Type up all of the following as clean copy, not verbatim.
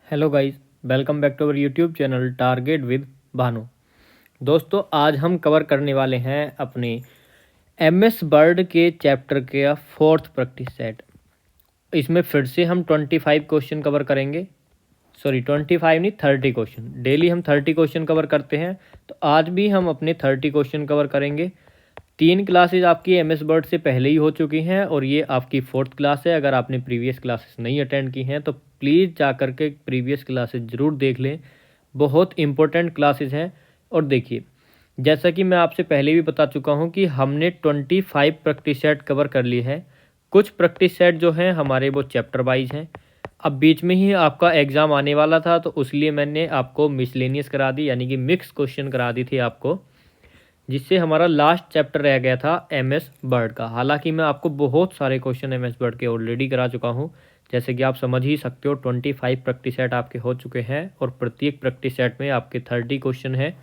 Hello guys, welcome back to our YouTube channel target with Bhanu. दोस्तों, आज हम cover करने वाले हैं अपने एमएस वर्ड के चैप्टर के फोर्थ प्रैक्टिस सेट। इसमें फिर से हम 25 क्वेश्चन कवर करेंगे। 25 नहीं, 30 क्वेश्चन। डेली हम 30 क्वेश्चन कवर करते हैं, तो आज भी हम अपने 30 क्वेश्चन कवर करेंगे। 3 क्लासेज आपकी एमएस वर्ड से पहले ही हो चुकी हैं और ये आपकी 4th क्लास है। अगर आपने प्रीवियस क्लासेस नहीं अटेंड की हैं तो प्लीज़ जा कर के प्रीवियस क्लासेस ज़रूर देख लें, बहुत इंपॉर्टेंट क्लासेस हैं। और देखिए, जैसा कि मैं आपसे पहले भी बता चुका हूं कि हमने 25 प्रैक्टिस सेट कवर कर लिए हैं। कुछ प्रैक्टिस सेट जो हैं हमारे वो चैप्टर वाइज हैं। अब बीच में ही आपका एग्ज़ाम आने वाला था, तो उसलिए मैंने आपको मिसलेनियस करा दी, यानी कि मिक्स क्वेश्चन करा दी थी आपको, जिससे हमारा लास्ट चैप्टर रह गया था एमएस वर्ड का। हालांकि मैं आपको बहुत सारे क्वेश्चन एमएस वर्ड के ऑलरेडी करा चुका हूं, जैसे कि आप समझ ही सकते हो 25 प्रैक्टिस सेट आपके हो चुके हैं और प्रत्येक प्रैक्टिस सेट में आपके 30 क्वेश्चन हैं।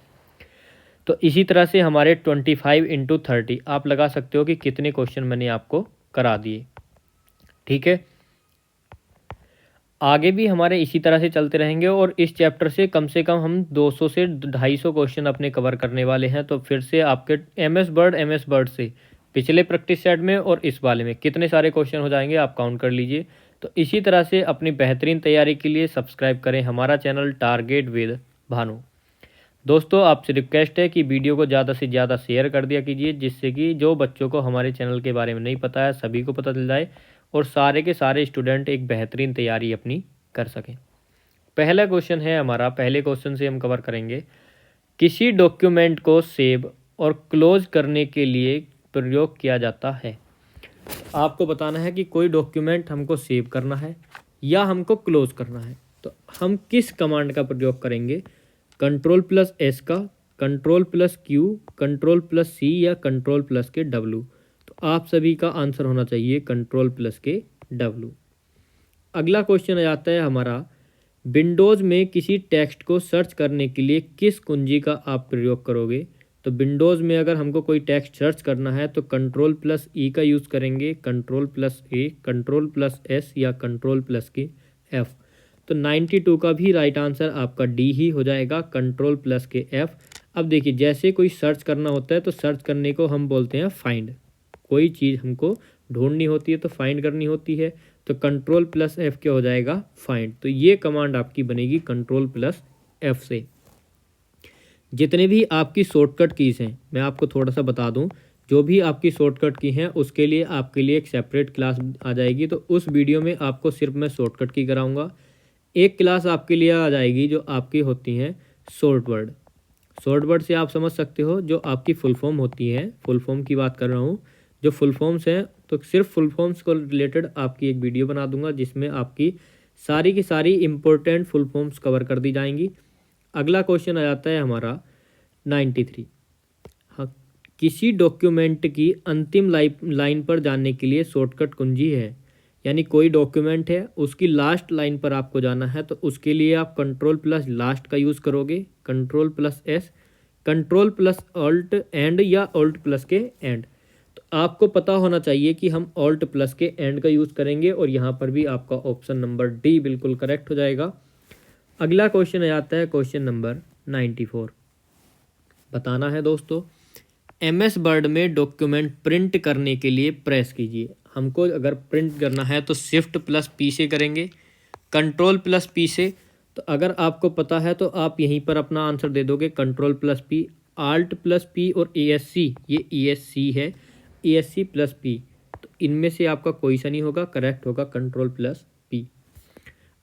तो इसी तरह से हमारे 25 इंटू 30 आप लगा सकते हो कि कितने क्वेश्चन मैंने आपको करा दिए। ठीक है, आगे भी हमारे इसी तरह से चलते रहेंगे और इस चैप्टर से कम हम 200 से 250 क्वेश्चन अपने कवर करने वाले हैं। तो फिर से आपके एमएस वर्ड से पिछले प्रैक्टिस सेट में और इस वाले में कितने सारे क्वेश्चन हो जाएंगे आप काउंट कर लीजिए। तो इसी तरह से अपनी बेहतरीन तैयारी के लिए सब्सक्राइब करें हमारा चैनल टारगेट विद भानु। दोस्तों, आपसे रिक्वेस्ट है कि वीडियो को ज़्यादा से ज़्यादा शेयर कर दिया कीजिए, जिससे कि जो बच्चों को हमारे चैनल के बारे में नहीं पता है सभी को पता चल जाए और सारे के सारे स्टूडेंट एक बेहतरीन तैयारी अपनी कर सकें। पहला क्वेश्चन है हमारा, पहले क्वेश्चन से हम कवर करेंगे। किसी डॉक्यूमेंट को सेव और क्लोज करने के लिए प्रयोग किया जाता है। आपको बताना है कि कोई डॉक्यूमेंट हमको सेव करना है या हमको क्लोज करना है, तो हम किस कमांड का प्रयोग करेंगे? Ctrl+S का, Ctrl+Q, Ctrl+C या Ctrl+W। तो आप सभी का आंसर होना चाहिए Ctrl+W। अगला क्वेश्चन आ जाता है हमारा, विंडोज़ में किसी टेक्स्ट को सर्च करने के लिए किस कुंजी का आप प्रयोग करोगे? तो विंडोज़ में अगर हमको कोई टेक्स्ट सर्च करना है तो Ctrl+E का यूज़ करेंगे, Ctrl+A, Ctrl+S या Ctrl+F। तो 92 का भी राइट आंसर आपका डी ही हो जाएगा, Ctrl+F। अब देखिए, जैसे कोई सर्च करना होता है तो सर्च करने को हम बोलते हैं फाइंड। कोई चीज़ हमको ढूंढनी होती है तो फाइंड करनी होती है, तो Ctrl+F क्या हो जाएगा? फाइंड। तो ये कमांड आपकी बनेगी Ctrl+F से। जितने भी आपकी शॉर्टकट कीज़ हैं, मैं आपको थोड़ा सा बता दूं, जो भी आपकी शॉर्टकट की हैं उसके लिए आपके लिए एक सेपरेट क्लास आ जाएगी। तो उस वीडियो में आपको सिर्फ मैं शॉर्टकट की कराऊंगा। एक क्लास आपके लिए आ जाएगी जो आपकी होती हैं शॉर्ट वर्ड। शॉर्ट वर्ड से आप समझ सकते हो जो आपकी फुल फॉर्म होती है, फुल फॉर्म की बात कर रहा हूँ। जो फुल फॉर्म्स हैं, तो सिर्फ फुल फॉर्म्स को रिलेटेड आपकी एक वीडियो बना दूंगा जिसमें आपकी सारी की सारी इंपॉर्टेंट फुल फॉर्म्स कवर कर दी जाएंगी। अगला क्वेश्चन आ जाता है हमारा 93। हाँ, किसी डॉक्यूमेंट की अंतिम लाइन पर जाने के लिए शॉर्टकट कुंजी है। यानी कोई डॉक्यूमेंट है, उसकी लास्ट लाइन पर आपको जाना है, तो उसके लिए आप Ctrl+लास्ट का यूज़ करोगे, Ctrl+S, Ctrl+Alt एंड या Alt+ के एंड। तो आपको पता होना चाहिए कि हम Alt+ के एंड का यूज़ करेंगे और यहाँ पर भी आपका ऑप्शन नंबर डी बिल्कुल करेक्ट हो जाएगा। अगला क्वेश्चन आ जाता है क्वेश्चन नंबर 94। बताना है दोस्तों, एमएस वर्ड में डॉक्यूमेंट प्रिंट करने के लिए प्रेस कीजिए। हमको अगर प्रिंट करना है तो Shift+P से करेंगे, Ctrl+P से। तो अगर आपको पता है तो आप यहीं पर अपना आंसर दे दोगे Ctrl+P, Alt+P और ESC। ये ESC है, ESC+P। तो इनमें से आपका कोई सा नहीं होगा, करेक्ट होगा Ctrl+P।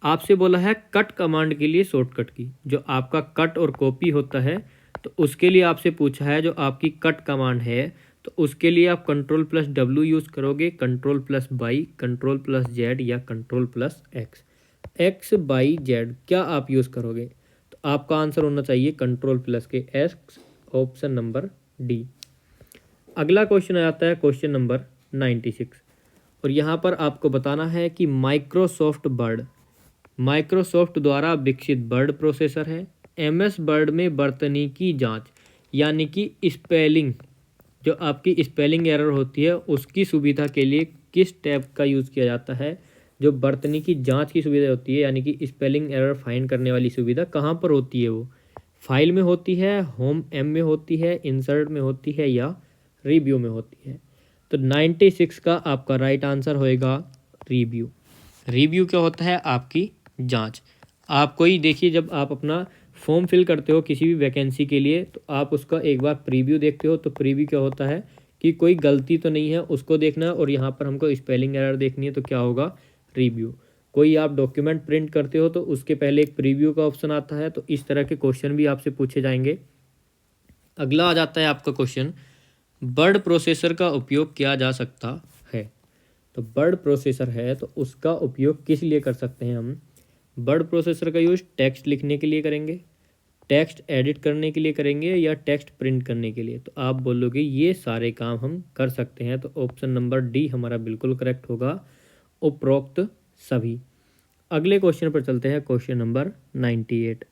आपसे बोला है कट कमांड के लिए शॉर्टकट की। जो आपका कट और कॉपी होता है, तो उसके लिए आपसे पूछा है जो आपकी कट कमांड है, तो उसके लिए आप Ctrl+W यूज़ करोगे, Ctrl+Y, Ctrl+Z या Ctrl+X। X, Y, Z क्या आप यूज़ करोगे? तो आपका आंसर होना चाहिए Ctrl+X, ऑप्शन नंबर डी। अगला क्वेश्चन आ जाता है क्वेश्चन नंबर 96 और यहाँ पर आपको बताना है कि माइक्रोसॉफ्ट द्वारा विकसित वर्ड प्रोसेसर है। एमएस वर्ड में वर्तनी जांच यानी कि स्पेलिंग, जो आपकी स्पेलिंग एरर होती है उसकी सुविधा के लिए किस टैब का यूज़ किया जाता है? जो बरतने की जांच की सुविधा होती है, यानी कि स्पेलिंग एरर फाइंड करने वाली सुविधा कहाँ पर होती है? वो फाइल में होती है, होम एम में होती है, इंसर्ट में होती है या रिव्यू में होती है? तो 96 का आपका राइट आंसर होएगा रिव्यू। रिव्यू क्या होता है? आपकी जांच। आप कोई देखिए, जब आप अपना फॉर्म फिल करते हो किसी भी वैकेंसी के लिए, तो आप उसका एक बार प्रीव्यू देखते हो। तो प्रीव्यू क्या होता है कि कोई गलती तो नहीं है उसको देखना है, और यहाँ पर हमको स्पेलिंग एरर देखनी है, तो क्या होगा? रिव्यू। कोई आप डॉक्यूमेंट प्रिंट करते हो तो उसके पहले एक प्रीव्यू का ऑप्शन आता है। तो इस तरह के क्वेश्चन भी आपसे पूछे जाएंगे। अगला आ जाता है आपका क्वेश्चन, वर्ड प्रोसेसर का उपयोग किया जा सकता है। तो वर्ड प्रोसेसर है तो उसका उपयोग किस लिए कर सकते हैं हम? वर्ड प्रोसेसर का यूज टेक्स्ट लिखने के लिए करेंगे, टेक्स्ट एडिट करने के लिए करेंगे, या टेक्स्ट प्रिंट करने के लिए? तो आप बोलोगे ये सारे काम हम कर सकते हैं। तो ऑप्शन नंबर डी हमारा बिल्कुल करेक्ट होगा, उपरोक्त सभी। अगले क्वेश्चन पर चलते हैं, क्वेश्चन नंबर 98।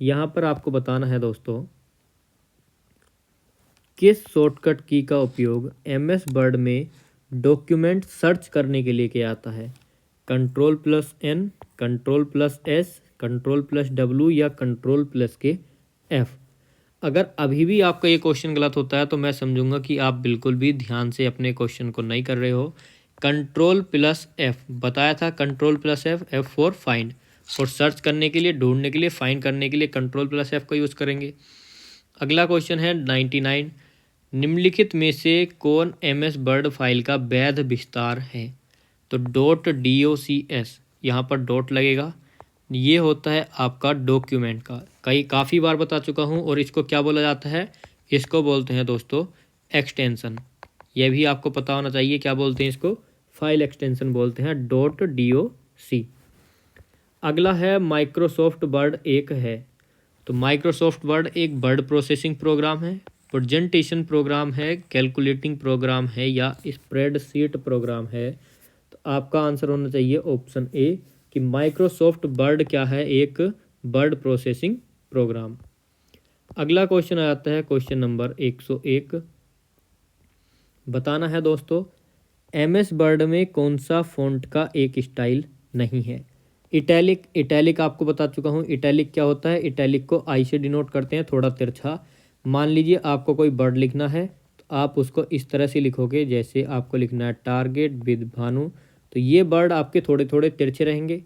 यहाँ पर आपको बताना है दोस्तों, किस शॉर्टकट की का उपयोग एमएस वर्ड में डॉक्यूमेंट सर्च करने के लिए किया जाता है? Ctrl+N, Ctrl+S, Ctrl+W या Ctrl+F? अगर अभी भी आपका ये क्वेश्चन गलत होता है तो मैं समझूंगा कि आप बिल्कुल भी ध्यान से अपने क्वेश्चन को नहीं कर रहे हो। Ctrl+F बताया था, Ctrl+F, F फॉर फाइंड, और सर्च करने के लिए, ढूंढने के लिए, फाइंड करने के लिए Ctrl+F का यूज़ करेंगे। अगला क्वेश्चन है 99, निम्नलिखित में से कौन एमएस वर्ड फाइल का वैध विस्तार है? तो .docx, यहाँ पर डॉट लगेगा, ये होता है आपका डॉक्यूमेंट का। काफ़ी बार बता चुका हूँ। और इसको क्या बोला जाता है? इसको बोलते हैं दोस्तों एक्सटेंशन। यह भी आपको पता होना चाहिए, क्या बोलते हैं इसको? फाइल एक्सटेंशन बोलते हैं, .doc। अगला है माइक्रोसॉफ्ट वर्ड एक है। तो माइक्रोसॉफ्ट वर्ड एक वर्ड प्रोसेसिंग प्रोग्राम है, प्रेजेंटेशन प्रोग्राम है, कैलकुलेटिंग प्रोग्राम है, या स्प्रेडशीट प्रोग्राम है? तो आपका आंसर होना चाहिए ऑप्शन ए, कि माइक्रोसॉफ्ट वर्ड क्या है? एक वर्ड प्रोसेसिंग प्रोग्राम। अगला क्वेश्चन आ जाता है क्वेश्चन नंबर 101। बताना है दोस्तों, एमएस वर्ड में कौन सा फ़ॉन्ट का एक स्टाइल नहीं है? इटैलिक। इटैलिक आपको बता चुका हूँ। इटैलिक क्या होता है? इटैलिक को आई से डिनोट करते हैं, थोड़ा तिरछा। मान लीजिए आपको कोई वर्ड लिखना है तो आप उसको इस तरह से लिखोगे, जैसे आपको लिखना है टारगेट विद भानु, तो ये वर्ड आपके थोड़े थोड़े तिरछे रहेंगे।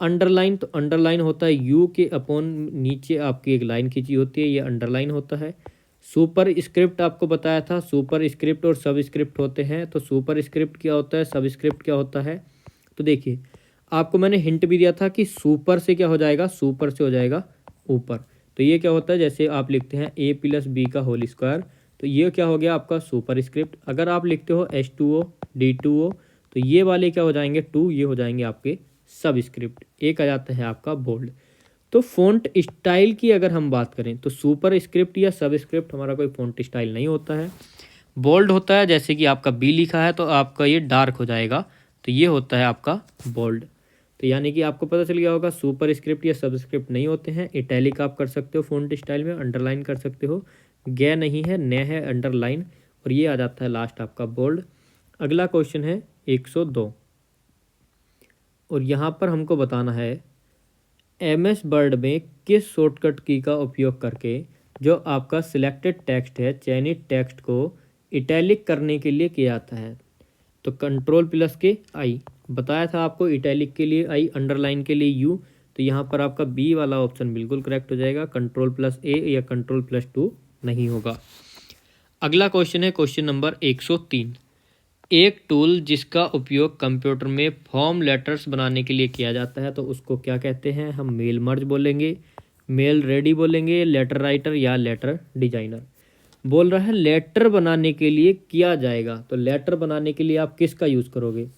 अंडरलाइन, तो अंडरलाइन होता है यू के अपॉन नीचे आपकी एक लाइन खींची होती है, ये अंडरलाइन होता है। सुपर स्क्रिप्ट आपको बताया था, सुपर स्क्रिप्ट और सब स्क्रिप्ट होते हैं। तो सुपर स्क्रिप्ट क्या होता है, सब स्क्रिप्ट क्या होता है? तो देखिए, आपको मैंने हिंट भी दिया था कि सुपर से क्या हो जाएगा? सुपर से हो जाएगा ऊपर। तो ये क्या होता है? जैसे आप लिखते हैं a+b का होल स्क्वायर, तो ये क्या हो गया आपका? Super script. अगर आप लिखते हो H2O D2O, तो ये वाले क्या हो जाएंगे? 2, ये हो जाएंगे आपके सब स्क्रिप्ट। एक आ जाता है आपका बोल्ड। तो फ़ॉन्ट स्टाइल की अगर हम बात करें तो सुपर स्क्रिप्ट या सब स्क्रिप्ट हमारा कोई फ़ॉन्ट स्टाइल नहीं होता है। बोल्ड होता है, जैसे कि आपका बी लिखा है तो आपका ये डार्क हो जाएगा, तो ये होता है आपका बोल्ड। तो यानी कि आपको पता चल गया होगा, सुपर स्क्रिप्ट या सब स्क्रिप्ट नहीं होते हैं। इटैलिक आप कर सकते हो फ़ॉन्ट स्टाइल में, अंडरलाइन कर सकते हो, गे नहीं है, न है अंडरलाइन, और ये आ जाता है लास्ट आपका बोल्ड। अगला क्वेश्चन है 102, और यहाँ पर हमको बताना है एमएस वर्ड में किस शॉर्टकट की का उपयोग करके जो आपका सिलेक्टेड टेक्स्ट है, चयनित टेक्स्ट को इटैलिक करने के लिए किया जाता है? तो Ctrl+K बताया था आपको, इटैलिक के लिए आई, अंडरलाइन के लिए यू। तो यहाँ पर आपका बी वाला ऑप्शन बिल्कुल करेक्ट हो जाएगा, Ctrl+A या Ctrl+2 नहीं होगा। अगला क्वेश्चन है क्वेश्चन नंबर 103, एक टूल जिसका उपयोग कंप्यूटर में फॉर्म लेटर्स बनाने के लिए किया जाता है, तो उसको क्या कहते हैं? हम मेल मर्ज बोलेंगे, मेल रेडी बोलेंगे, लेटर राइटर या लेटर डिजाइनर? बोल रहा है लेटर बनाने के लिए किया जाएगा, तो लेटर बनाने के लिए आप किसका यूज़ करोगे?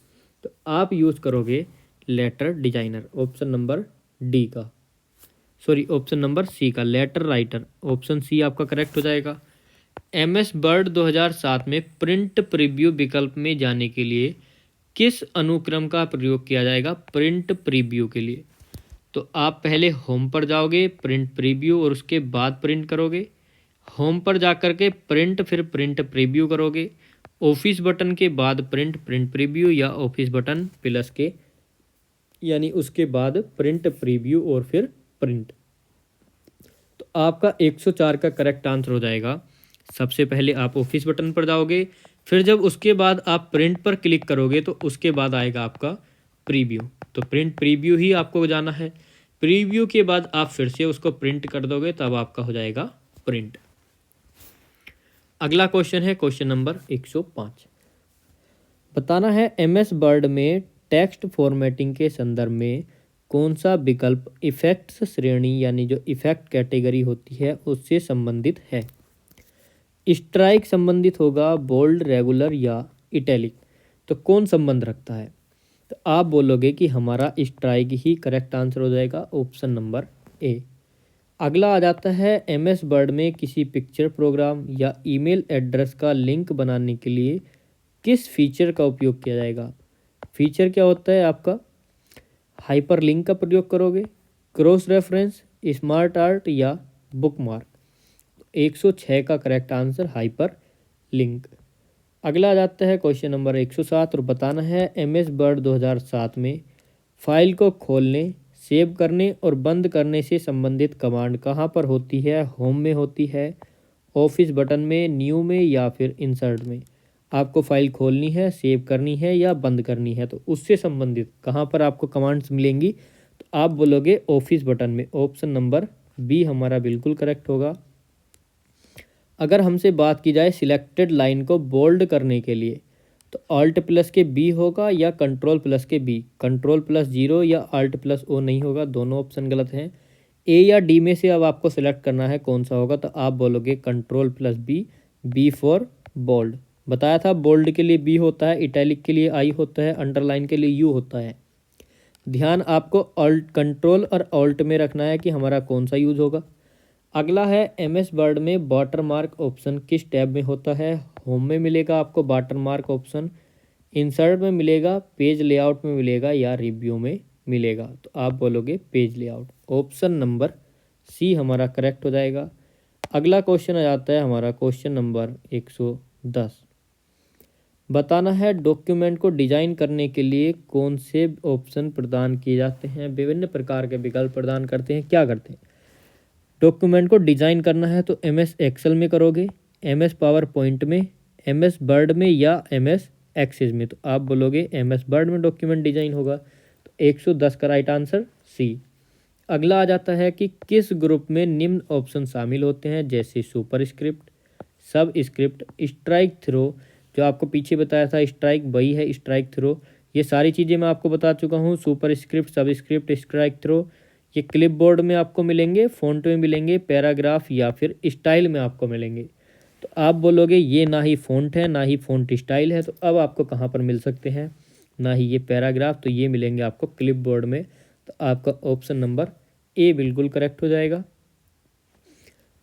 तो आप यूज़ करोगे letter designer, option number D का, सॉरी ऑप्शन नंबर सी का, लेटर राइटर। ऑप्शन सी आपका करेक्ट हो जाएगा। एमएस वर्ड 2007 में प्रिंट प्रीव्यू विकल्प में जाने के लिए किस अनुक्रम का प्रयोग किया जाएगा प्रिंट प्रीव्यू के लिए? तो आप पहले होम पर जाओगे, प्रिंट प्रीव्यू, और उसके बाद प्रिंट करोगे। होम पर जाकर के प्रिंट, फिर प्रिंट प्रीव्यू करोगे, ऑफिस बटन के बाद प्रिंट, प्रिंट प्रीव्यू, या ऑफिस बटन प्लस के यानी उसके बाद प्रिंट प्रीव्यू और फिर प्रिंट। तो आपका 104 का करेक्ट आंसर हो जाएगा। सबसे पहले आप ऑफिस बटन पर जाओगे, फिर जब उसके बाद आप प्रिंट पर क्लिक करोगे तो उसके बाद आएगा आपका प्रीव्यू। तो प्रिंट प्रीव्यू ही आपको जाना है। प्रीव्यू के बाद आप फिर से उसको प्रिंट कर दोगे, तब आपका हो जाएगा प्रिंट। अगला क्वेश्चन है क्वेश्चन नंबर 105। बताना है MS वर्ड में टेक्स्ट फॉर्मेटिंग के संदर्भ में कौन सा विकल्प इफेक्ट्स श्रेणी यानी जो इफेक्ट कैटेगरी होती है उससे संबंधित है। स्ट्राइक संबंधित होगा, बोल्ड, रेगुलर या इटैलिक। तो कौन संबंध रखता है? तो आप बोलोगे कि हमारा स्ट्राइक ही करेक्ट आंसर हो जाएगा, ऑप्शन नंबर ए। अगला आ जाता है MS वर्ड में किसी पिक्चर, प्रोग्राम या ईमेल एड्रेस का लिंक बनाने के लिए किस फीचर का उपयोग किया जाएगा। फीचर क्या होता है आपका? हाइपर लिंक का प्रयोग करोगे, क्रॉस रेफरेंस, स्मार्ट आर्ट या बुकमार्क। 106 का करेक्ट आंसर हाइपर लिंक। अगला आ जाता है क्वेश्चन नंबर 107 और बताना है MS वर्ड 2007 में फाइल को खोलने, सेव करने और बंद करने से संबंधित कमांड कहाँ पर होती है। होम में होती है, ऑफिस बटन में, न्यू में या फिर इंसर्ट में। आपको फाइल खोलनी है, सेव करनी है या बंद करनी है, तो उससे संबंधित कहाँ पर आपको कमांड्स मिलेंगी। तो आप बोलोगे ऑफिस बटन में। ऑप्शन नंबर बी हमारा बिल्कुल करेक्ट होगा। अगर हमसे बात की जाए सिलेक्टेड लाइन को बोल्ड करने के लिए, तो ऑल्ट प्लस के बी होगा या कंट्रोल प्लस के बी। कंट्रोल प्लस 0 या ऑल्ट प्लस ओ नहीं होगा, दोनों ऑप्शन गलत हैं। ए या डी में से अब आपको सिलेक्ट करना है कौन सा होगा, तो आप बोलोगे control plus B, B for bold. बताया था बोल्ड के लिए बी होता है, इटैलिक के लिए आई होता है, अंडरलाइन के लिए यू होता है। ध्यान आपको ऑल्ट, कंट्रोल और ऑल्ट में रखना है कि हमारा कौन सा यूज होगा। अगला है MS वर्ड में वाटरमार्क ऑप्शन किस टैब में होता है। होम में मिलेगा आपको वाटरमार्क ऑप्शन, इंसर्ट में मिलेगा, पेज लेआउट में मिलेगा या रिव्यू में मिलेगा। तो आप बोलोगे page layout. Option number C हमारा करेक्ट हो जाएगा। अगला क्वेश्चन आ जाता है हमारा क्वेश्चन नंबर 110। बताना है डॉक्यूमेंट को डिजाइन करने के लिए कौन से ऑप्शन प्रदान किए जाते हैं। विभिन्न प्रकार के विकल्प प्रदान करते हैं। क्या करते हैं? डॉक्यूमेंट को डिजाइन करना है तो MS एक्सेल में करोगे, MS पावर पॉइंट में, MS वर्ड में या MS एक्सेस में। तो आप बोलोगे MS वर्ड में डॉक्यूमेंट डिजाइन होगा। तो 110 का राइट आंसर सी। अगला आ जाता है कि किस ग्रुप में निम्न ऑप्शन शामिल होते हैं, जैसे सुपर स्क्रिप्ट, सब स्क्रिप्ट, स्ट्राइक थ्रो। जो आपको पीछे बताया था स्ट्राइक, वही है स्ट्राइक थ्रो। ये सारी चीज़ें मैं आपको बता चुका हूँ। सुपर स्क्रिप्ट, सब स्क्रिप्ट, स्ट्राइक थ्रो ये क्लिपबोर्ड में आपको मिलेंगे, फ़ॉन्ट में मिलेंगे, पैराग्राफ या फिर स्टाइल में आपको मिलेंगे। तो आप बोलोगे ये ना ही फ़ॉन्ट है ना ही फ़ॉन्ट स्टाइल है, तो अब आपको कहाँ पर मिल सकते हैं? ना ही ये पैराग्राफ, तो ये मिलेंगे आपको क्लिपबोर्ड में। तो आपका ऑप्शन नंबर ए बिल्कुल करेक्ट हो जाएगा।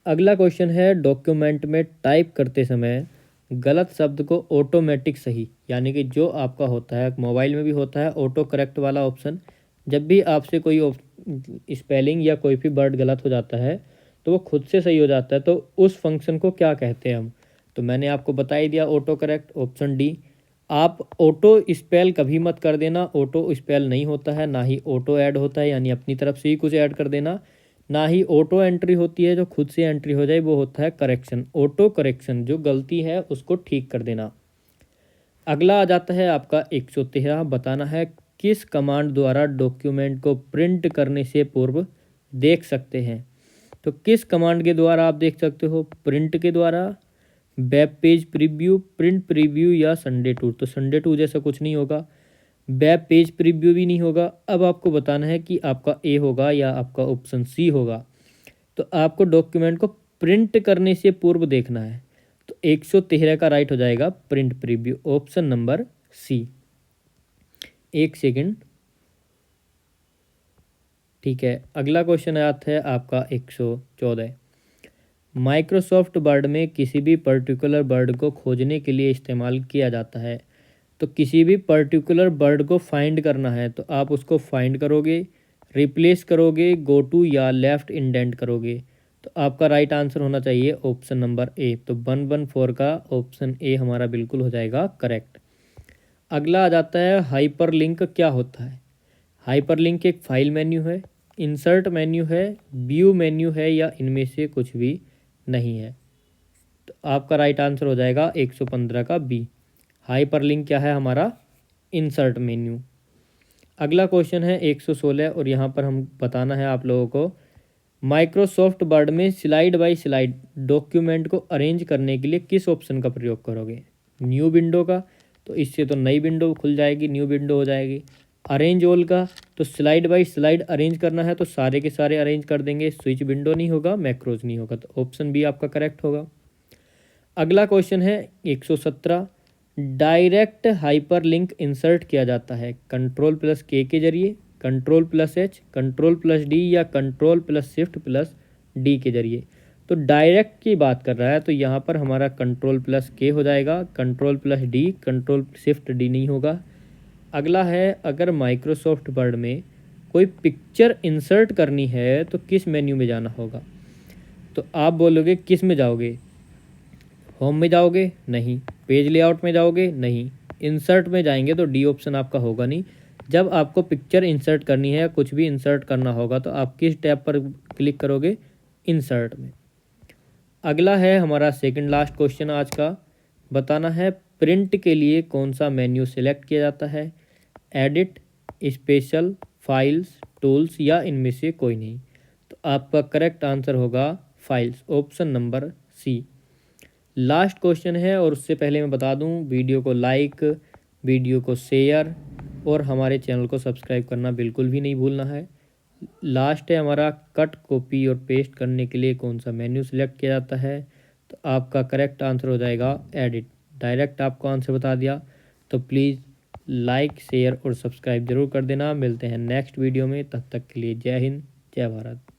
अगला क्वेश्चन है डॉक्यूमेंट में टाइप करते समय गलत शब्द को ऑटोमेटिक सही, यानी कि जो आपका होता है मोबाइल में भी होता है ऑटो करेक्ट वाला ऑप्शन। जब भी आपसे कोई स्पेलिंग या कोई भी वर्ड गलत हो जाता है तो वो खुद से सही हो जाता है, तो उस फंक्शन को क्या कहते हैं हम? तो मैंने आपको बता ही दिया, ऑटो करेक्ट, ऑप्शन डी। आप ऑटो स्पेल कभी मत कर देना, ऑटो स्पेल नहीं होता है, ना ही ऑटो ऐड होता है यानी अपनी तरफ से ही कुछ ऐड कर देना, ना ही ऑटो एंट्री होती है जो खुद से एंट्री हो जाए, वो होता है करेक्शन। ऑटो करेक्शन, जो गलती है उसको ठीक कर देना। अगला आ जाता है आपका 113। बताना है किस कमांड द्वारा डॉक्यूमेंट को प्रिंट करने से पूर्व देख सकते हैं। तो किस कमांड के द्वारा आप देख सकते हो? प्रिंट के द्वारा, web page preview, print preview या संडे टू। तो संडे टू जैसा कुछ नहीं होगा, वेब पेज प्रीव्यू भी नहीं होगा। अब आपको बताना है कि आपका ए होगा या आपका ऑप्शन सी होगा। तो आपको डॉक्यूमेंट को प्रिंट करने से पूर्व देखना है, तो 113 का राइट हो जाएगा print preview, option number C. एक सेकंड, ठीक है। अगला क्वेश्चन आता है आपका 114। माइक्रोसॉफ्ट वर्ड में किसी भी पर्टिकुलर वर्ड को खोजने के लिए इस्तेमाल किया जाता है। तो किसी भी पर्टिकुलर वर्ड को फाइंड करना है तो आप उसको फाइंड करोगे, रिप्लेस करोगे, गो टू या लेफ्ट इंडेंट करोगे। तो आपका राइट आंसर होना चाहिए ऑप्शन नंबर ए। तो 114 का ऑप्शन ए हमारा बिल्कुल हो जाएगा करेक्ट। अगला आ जाता है हाइपरलिंक क्या होता है। हाइपरलिंक एक फाइल मेन्यू है, इंसर्ट मेन्यू है, व्यू मेन्यू है या इनमें से कुछ भी नहीं है। तो आपका राइट आंसर हो जाएगा 115 का बी। हाइपरलिंक क्या है हमारा, इंसर्ट मेन्यू। अगला क्वेश्चन है 116 और यहाँ पर हम बताना है आप लोगों को, माइक्रोसॉफ्ट वर्ड में स्लाइड बाय स्लाइड डॉक्यूमेंट को अरेंज करने के लिए किस ऑप्शन का प्रयोग करोगे। न्यू विंडो का, तो इससे तो नई विंडो खुल जाएगी, न्यू विंडो हो जाएगी। अरेंज ऑल का, तो स्लाइड बाय स्लाइड अरेंज करना है तो सारे के सारे अरेंज कर देंगे, स्विच विंडो नहीं होगा, मैक्रोज नहीं होगा, तो ऑप्शन बी आपका करेक्ट होगा। अगला क्वेश्चन है 117, डायरेक्ट हाइपरलिंक इंसर्ट किया जाता है कंट्रोल प्लस के जरिए, control plus H, control plus D या control plus shift plus D के जरिए। तो डायरेक्ट की बात कर रहा है तो यहाँ पर हमारा कंट्रोल प्लस के हो जाएगा, control plus D, control shift D नहीं होगा। अगला है, अगर माइक्रोसॉफ्ट वर्ड में कोई पिक्चर इंसर्ट करनी है तो किस मेन्यू में जाना होगा। तो आप बोलोगे किस में जाओगे, होम में जाओगे, नहीं। पेज लेआउट में जाओगे, नहीं। इंसर्ट में जाएंगे तो डी ऑप्शन आपका होगा नहीं। जब आपको पिक्चर इंसर्ट करनी है या कुछ भी इंसर्ट करना होगा तो आप किस टैब पर क्लिक करोगे, इंसर्ट में। अगला है हमारा सेकंड लास्ट क्वेश्चन आज का, बताना है प्रिंट के लिए कौन सा मेन्यू सिलेक्ट किया जाता है, एडिट, स्पेशल, फाइल्स, टूल्स या इनमें से कोई नहीं। तो आपका करेक्ट आंसर होगा files, option number C. Last question है और उससे पहले मैं बता दूं, वीडियो को लाइक, वीडियो को शेयर और हमारे चैनल को सब्सक्राइब करना बिल्कुल भी नहीं भूलना है। लास्ट है हमारा, कट, कॉपी और पेस्ट करने के लिए कौन सा मेन्यू सिलेक्ट किया जाता है। तो आपका करेक्ट आंसर हो जाएगा एडिट। डायरेक्ट आपको आंसर बता दिया। तो प्लीज़ लाइक, शेयर और सब्सक्राइब जरूर कर देना। मिलते हैं नेक्स्ट वीडियो में, तब तक के लिए जय हिंद, जय भारत।